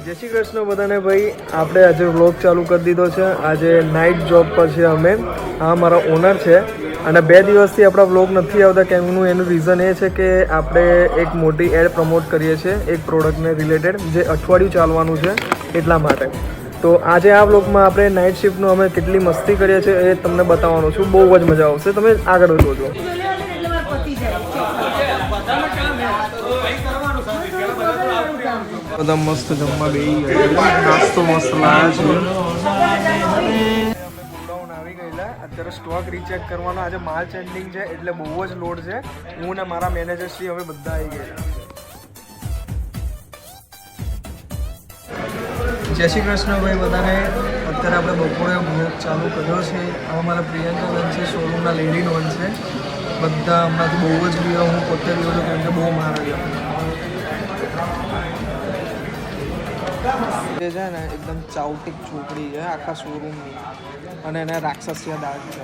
જય શ્રી કૃષ્ણ બધાને ભાઈ. આપણે આજે વ્લોગ ચાલુ કરી દીધો છે. આજે નાઇટ જોબ પર છે અમે. આ મારા ઓનર છે અને 2 દિવસથી આપણા વ્લોગ નથી આવતા. કેમનું એનું રીઝન એ છે કે આપણે એક મોટી એડ પ્રમોટ કરીએ છીએ એક પ્રોડક્ટને રિલેટેડ, જે અઠવાડિયું ચાલવાનું છે એટલા માટે. તો આજે આ વ્લોગમાં આપણે નાઇટ શિફ્ટનું અમે કેટલી મસ્તી કરીએ છીએ એ તમને બતાવવાનું છું. બહુ જ મજા આવશે, તમે આગળ જોજો. બધા મસ્ત જમવા બેસી ગયા, નાસ્તો મસ્ત લાવ્યા છે. ગોડાઉન આવી ગયેલા, અત્યારે સ્ટોક રીચેક કરવાનો. આજે માર્ચ એન્ડિંગ છે એટલે બહુ જ લોડ છે. હું ને મારા મેનેજર શ્રી હવે બધા આવી ગયા. જય શ્રી કૃષ્ણ ભાઈ બધાને. અત્યારે આપણે બપોરે બ્લોગ ચાલુ કર્યો છે. આ મારા પ્રિયંકા બેન છે, શોરૂમના લેડી નોન છે. બધા હમણાંથી બહુ જ ગયો, હું પોતે ગયો છું કેમ કે બહુ મારે ગયો. એ છે ને એકદમ ચાઉટિક છોકરી છે આખા શોરૂમની, અને એને રાક્ષસીય દાગ છે.